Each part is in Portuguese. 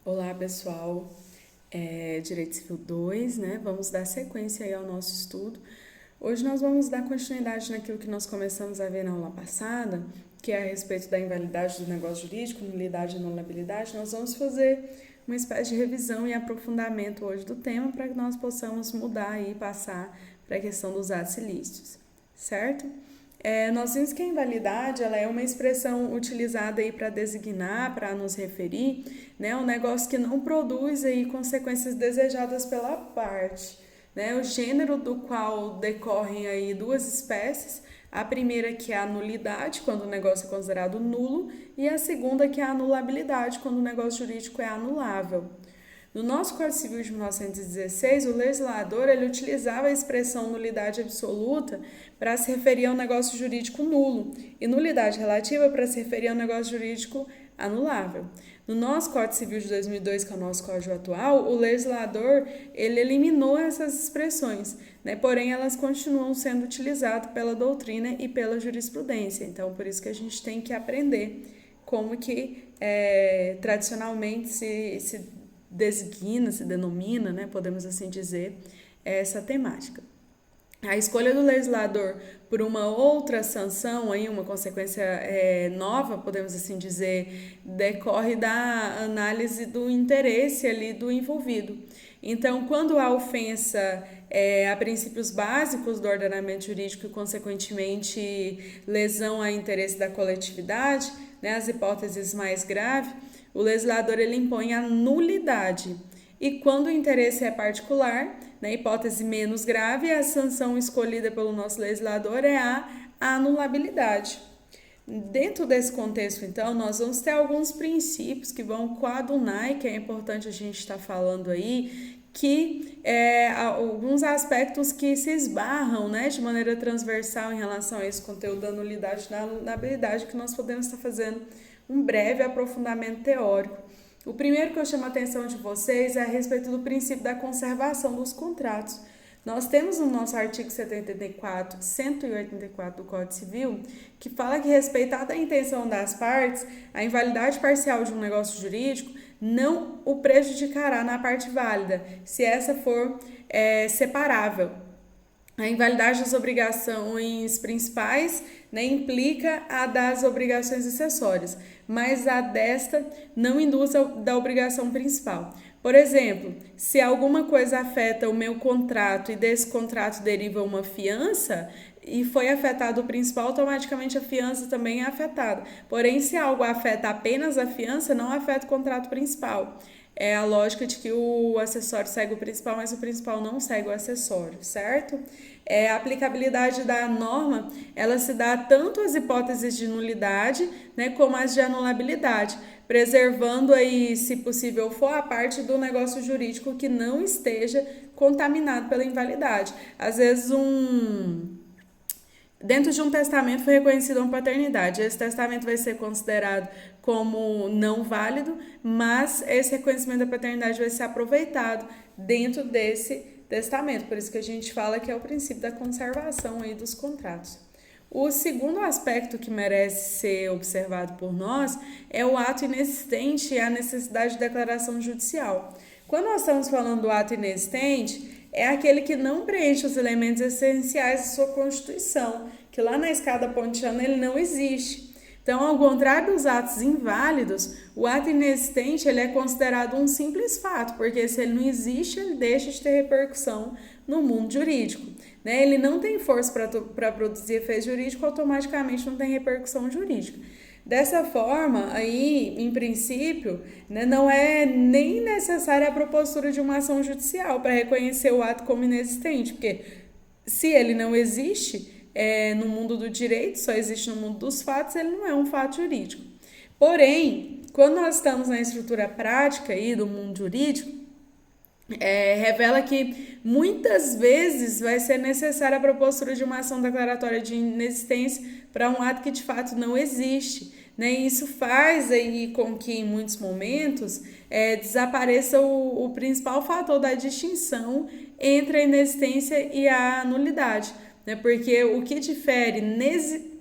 Olá, pessoal. Direito Civil 2, né? Vamos dar sequência aí ao nosso estudo. Hoje nós vamos dar continuidade naquilo que nós começamos a ver na aula passada, que é a respeito da invalidade do negócio jurídico, nulidade e anulabilidade. Nós vamos fazer uma espécie de revisão e aprofundamento hoje do tema para que nós possamos mudar e passar para a questão dos atos ilícitos, certo? Nós vimos que a invalidade ela é uma expressão utilizada aí para designar, para nos referir, né, um negócio que não produz aí consequências desejadas pela parte, né, o gênero do qual decorrem aí duas espécies, a primeira que é a nulidade, quando o negócio é considerado nulo, e a segunda que é a anulabilidade, quando o negócio jurídico é anulável. No nosso Código Civil de 1916, o legislador ele utilizava a expressão nulidade absoluta para se referir a um negócio jurídico nulo e nulidade relativa para se referir a um negócio jurídico anulável. No nosso Código Civil de 2002, que é o nosso código atual, o legislador ele eliminou essas expressões, né? Porém elas continuam sendo utilizadas pela doutrina e pela jurisprudência. Então, por isso que a gente tem que aprender como que tradicionalmente se designa, se denomina, né, podemos assim dizer, essa temática. A escolha do legislador por uma outra sanção, aí, uma consequência nova, podemos assim dizer, decorre da análise do interesse ali do envolvido. Então, quando a ofensa a princípios básicos do ordenamento jurídico e, consequentemente, lesão a interesse da coletividade, né, as hipóteses mais graves, o legislador ele impõe a nulidade. E quando o interesse é particular, na hipótese menos grave, a sanção escolhida pelo nosso legislador é a anulabilidade. Dentro desse contexto, então, nós vamos ter alguns princípios que vão coadunar e que é importante a gente estar falando aí, que alguns aspectos que se esbarram, né, de maneira transversal em relação a esse conteúdo da nulidade e da anulabilidade, que nós podemos estar fazendo um breve aprofundamento teórico. O primeiro que eu chamo a atenção de vocês é a respeito do princípio da conservação dos contratos. Nós temos no nosso artigo 74, 184 do Código Civil, que fala que, respeitada a intenção das partes, a invalidade parcial de um negócio jurídico não o prejudicará na parte válida, se essa for separável. A invalidade das obrigações principais, né, implica a das obrigações acessórias, mas a desta não induz a da obrigação principal. Por exemplo, se alguma coisa afeta o meu contrato e desse contrato deriva uma fiança e foi afetado o principal, automaticamente a fiança também é afetada. Porém, se algo afeta apenas a fiança, não afeta o contrato principal. É a lógica de que o acessório segue o principal, mas o principal não segue o acessório, certo? A aplicabilidade da norma, ela se dá tanto às hipóteses de nulidade, né, como às de anulabilidade, preservando aí, se possível for, a parte do negócio jurídico que não esteja contaminado pela invalidade. Às vezes dentro de um testamento foi reconhecida uma paternidade. Esse testamento vai ser considerado como não válido, mas esse reconhecimento da paternidade vai ser aproveitado dentro desse testamento. Por isso que a gente fala que é o princípio da conservação aí dos contratos. O segundo aspecto que merece ser observado por nós é o ato inexistente e a necessidade de declaração judicial. Quando nós estamos falando do ato inexistente, é aquele que não preenche os elementos essenciais de sua constituição, que lá na escada pontiana ele não existe. Então, ao contrário dos atos inválidos, o ato inexistente ele é considerado um simples fato, porque se ele não existe, ele deixa de ter repercussão no mundo jurídico. Né? Ele não tem força para produzir efeito jurídico, automaticamente não tem repercussão jurídica. Dessa forma, aí, em princípio, né, não é nem necessária a propositura de uma ação judicial para reconhecer o ato como inexistente, porque se ele não existe no mundo do direito, só existe no mundo dos fatos, ele não é um fato jurídico. Porém, quando nós estamos na estrutura prática aí do mundo jurídico, revela que muitas vezes vai ser necessária a propositura de uma ação declaratória de inexistência para um ato que de fato não existe. Né? E isso faz aí com que em muitos momentos desapareça o principal fator da distinção entre a inexistência e a nulidade. Né? Porque o que difere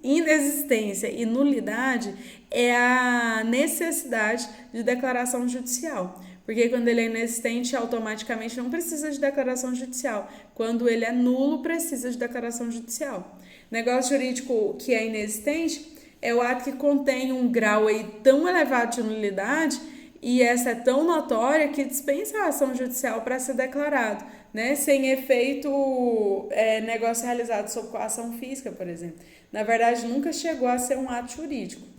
inexistência e nulidade é a necessidade de declaração judicial. Porque quando ele é inexistente, automaticamente não precisa de declaração judicial. Quando ele é nulo, precisa de declaração judicial. Negócio jurídico que é inexistente é o ato que contém um grau aí tão elevado de nulidade e essa é tão notória que dispensa a ação judicial para ser declarado, né? Sem efeito negócio realizado sob coação física, por exemplo. Na verdade, nunca chegou a ser um ato jurídico.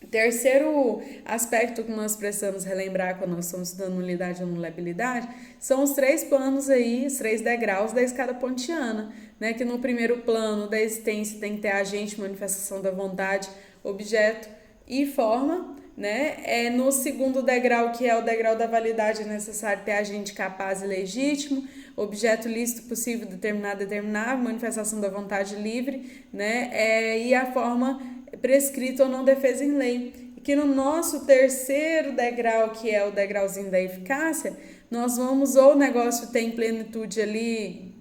Terceiro aspecto que nós precisamos relembrar quando nós estamos estudando nulidade e anulabilidade são os 3 planos aí, os 3 degraus da escada pontiana, né? Que no primeiro plano da existência tem que ter agente, manifestação da vontade, objeto e forma, né? No segundo degrau, que é o degrau da validade, é necessário ter agente capaz e legítimo, objeto lícito, possível, determinado, determinável, manifestação da vontade livre, né? E a forma prescrita ou não defesa em lei. E que no nosso terceiro degrau, que é o degrauzinho da eficácia, nós vamos, ou o negócio tem plenitude ali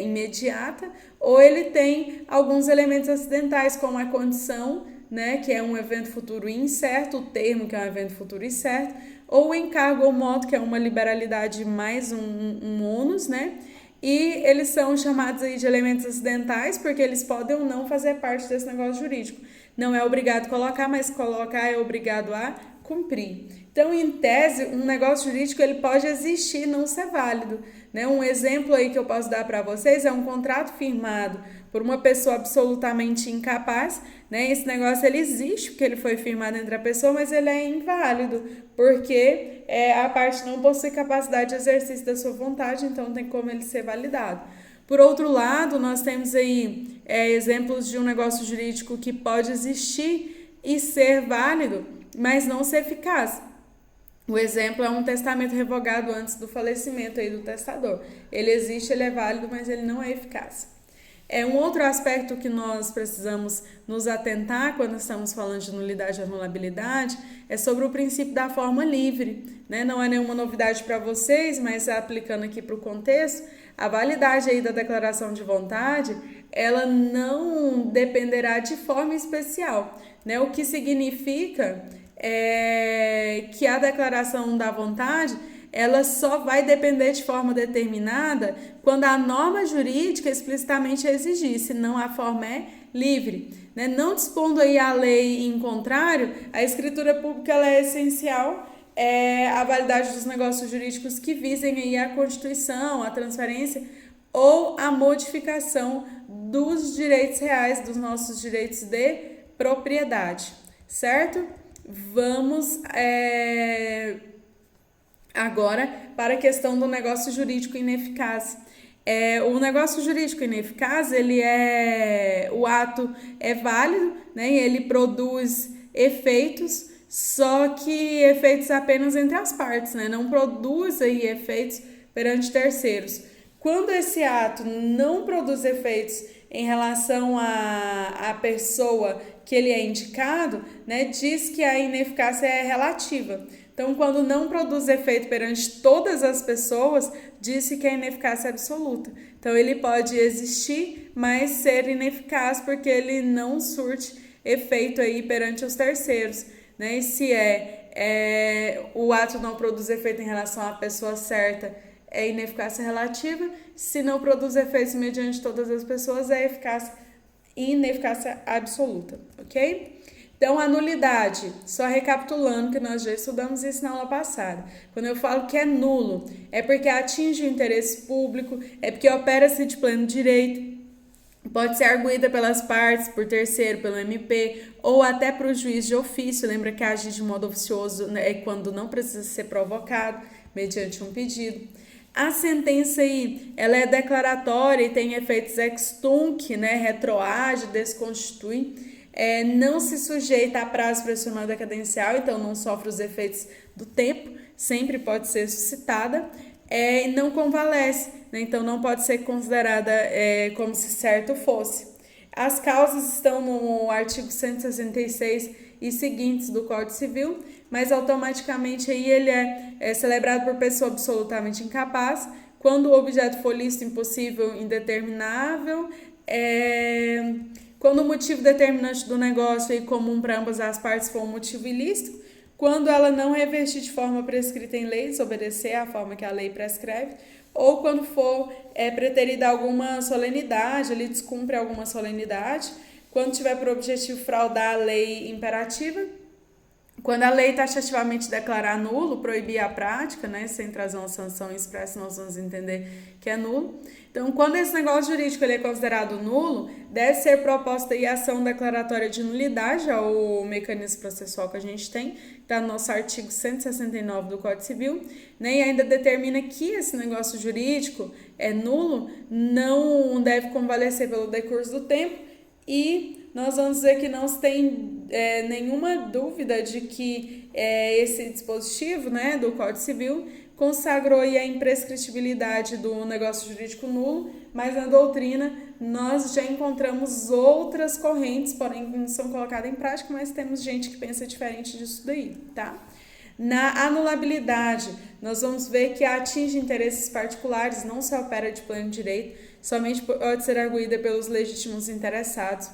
imediata, ou ele tem alguns elementos acidentais, como a condição, né, que é um evento futuro incerto, o termo, que é um evento futuro incerto, ou o encargo ou modo, que é uma liberalidade mais um ônus, né? E eles são chamados aí de elementos acidentais porque eles podem ou não fazer parte desse negócio jurídico. Não é obrigado a colocar, mas colocar é obrigado a cumprir. Então, em tese, um negócio jurídico ele pode existir e não ser válido, né? Um exemplo aí que eu posso dar para vocês é um contrato firmado por uma pessoa absolutamente incapaz, né? Esse negócio ele existe porque ele foi firmado entre a pessoa, mas ele é inválido porque a parte não possui capacidade de exercício da sua vontade, então não tem como ele ser validado. Por outro lado, nós temos aí exemplos de um negócio jurídico que pode existir e ser válido, mas não ser eficaz. O exemplo é um testamento revogado antes do falecimento aí do testador. Ele existe, ele é válido, mas ele não é eficaz. Um outro aspecto que nós precisamos nos atentar quando estamos falando de nulidade e anulabilidade é sobre o princípio da forma livre, né? Não é nenhuma novidade para vocês, mas aplicando aqui para o contexto, a validade aí da declaração de vontade, ela não dependerá de forma especial, né? O que significa que a declaração da vontade ela só vai depender de forma determinada quando a norma jurídica explicitamente exigir, senão a forma é livre, né? Não dispondo aí a lei em contrário, a escritura pública ela é essencial a validade dos negócios jurídicos que visem aí a constituição, a transferência ou a modificação dos direitos reais, dos nossos direitos de propriedade, certo? Vamos agora para a questão do negócio jurídico ineficaz. O negócio jurídico ineficaz, o ato é válido, né? E ele produz efeitos, só que efeitos apenas entre as partes, né? Não produz aí efeitos perante terceiros. Quando esse ato não produz efeitos em relação à pessoa que ele é indicado, né? Diz que a ineficácia é relativa. Então, quando não produz efeito perante todas as pessoas, disse que a ineficácia é absoluta. Então, ele pode existir, mas ser ineficaz porque ele não surte efeito aí perante os terceiros, né? E se o ato não produz efeito em relação à pessoa certa, é ineficácia relativa. Se não produz efeitos mediante todas as pessoas, é ineficácia absoluta, ok? Então, a nulidade, só recapitulando que nós já estudamos isso na aula passada. Quando eu falo que é nulo, é porque atinge o interesse público, é porque opera-se de pleno direito, pode ser arguída pelas partes, por terceiro, pelo MP, ou até para o juiz de ofício. Lembra que agir de modo oficioso é quando não precisa ser provocado, mediante um pedido. A sentença aí, ela é declaratória e tem efeitos ex tunc, né? Retroage, desconstitui. Não se sujeita a prazo pressional decadencial, então não sofre os efeitos do tempo, sempre pode ser suscitada, e não convalesce, né? Então não pode ser considerada como se certo fosse. As causas estão no artigo 166 e seguintes do Código Civil, mas automaticamente aí ele é celebrado por pessoa absolutamente incapaz, quando o objeto for lícito, impossível, indeterminável, quando o motivo determinante do negócio e comum para ambas as partes for um motivo ilícito, quando ela não revestir de forma prescrita em lei, desobedecer à forma que a lei prescreve, ou quando for preterida alguma solenidade, ele descumpre alguma solenidade, quando tiver por objetivo fraudar a lei imperativa, quando a lei taxativamente declarar nulo, proibir a prática, né, sem trazer uma sanção expressa, nós vamos entender que é nulo. Então, quando esse negócio jurídico ele é considerado nulo, deve ser proposta e ação declaratória de nulidade, é o mecanismo processual que a gente tem, está no nosso artigo 169 do Código Civil, né, e ainda determina que esse negócio jurídico é nulo, não deve convalescer pelo decurso do tempo, e nós vamos dizer que não se tem nenhuma dúvida de que esse dispositivo, né, do Código Civil consagrou aí a imprescritibilidade do negócio jurídico nulo, mas na doutrina nós já encontramos outras correntes, porém não são colocadas em prática, mas temos gente que pensa diferente disso daí, tá? Na anulabilidade, nós vamos ver que atinge interesses particulares, não se opera de pleno direito, somente pode ser arguída pelos legítimos interessados.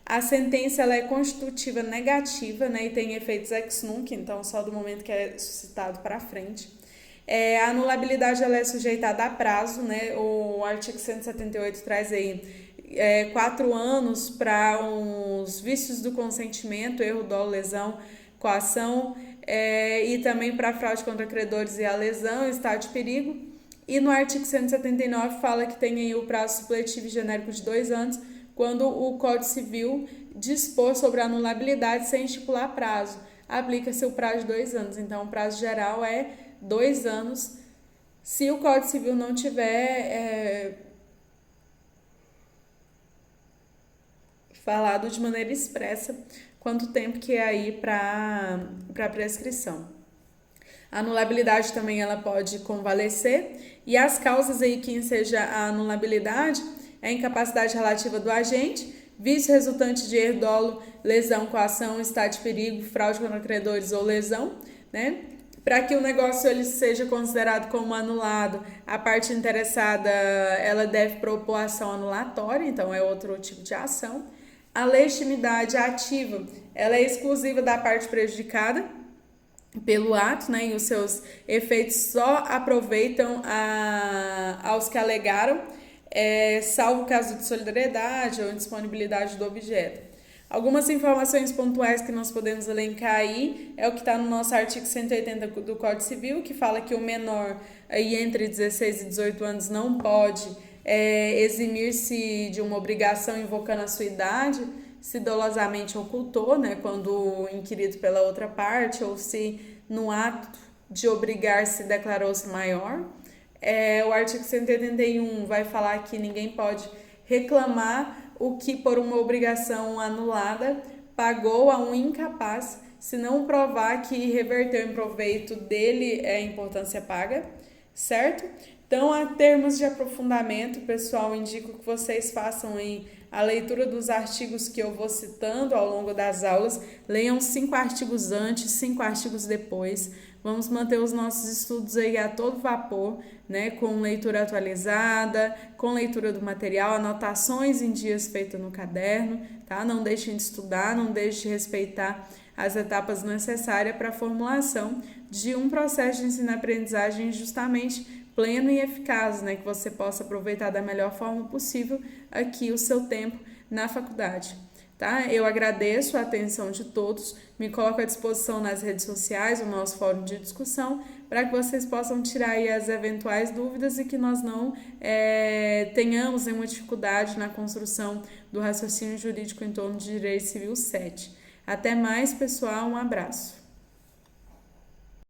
A sentença ela é constitutiva negativa, né, e tem efeitos ex nunc, então só do momento que é suscitado para frente. A anulabilidade ela é sujeitada a prazo, né, o artigo 178 traz aí 4 anos para os vícios do consentimento, erro, dolo, lesão, coação, e também para fraude contra credores e a lesão, estado de perigo. E no artigo 179 fala que tem aí o prazo supletivo e genérico de 2 anos, quando o Código Civil dispor sobre a anulabilidade sem estipular prazo. Aplica-se o prazo de 2 anos. Então, o prazo geral é 2 anos. Se o Código Civil não tiver falado de maneira expressa quanto tempo que é aí para prescrição. A anulabilidade também ela pode convalescer, e as causas aí que enseja a anulabilidade é a incapacidade relativa do agente, vício resultante de erro, dolo, lesão, coação, estado de perigo, fraude contra credores ou lesão, né? Para que o negócio ele seja considerado como anulado, a parte interessada ela deve propor ação anulatória, então é outro tipo de ação. A legitimidade ativa ela é exclusiva da parte prejudicada pelo ato, né, e os seus efeitos só aproveitam aos que alegaram, salvo caso de solidariedade ou indisponibilidade do objeto. Algumas informações pontuais que nós podemos elencar aí é o que está no nosso artigo 180 do Código Civil, que fala que o menor aí entre 16 e 18 anos não pode eximir-se de uma obrigação invocando a sua idade, se dolosamente ocultou, né, quando inquirido pela outra parte, ou se no ato de obrigar se declarou-se maior. O artigo 181 vai falar que ninguém pode reclamar o que por uma obrigação anulada pagou a um incapaz, se não provar que reverteu em proveito dele a importância paga, certo? Então, a termos de aprofundamento, pessoal, indico que vocês façam aí a leitura dos artigos que eu vou citando ao longo das aulas. Leiam 5 artigos antes, 5 artigos depois. Vamos manter os nossos estudos aí a todo vapor, né? Com leitura atualizada, com leitura do material, anotações em dias feitas no caderno, tá? Não deixem de estudar, não deixem de respeitar as etapas necessárias para a formulação de um processo de ensino-aprendizagem justamente pleno e eficaz, né? Que você possa aproveitar da melhor forma possível aqui o seu tempo na faculdade, tá? Eu agradeço a atenção de todos, me coloco à disposição nas redes sociais, o nosso fórum de discussão, para que vocês possam tirar aí as eventuais dúvidas e que nós não tenhamos nenhuma dificuldade na construção do raciocínio jurídico em torno de Direito Civil 7. Até mais, pessoal, um abraço.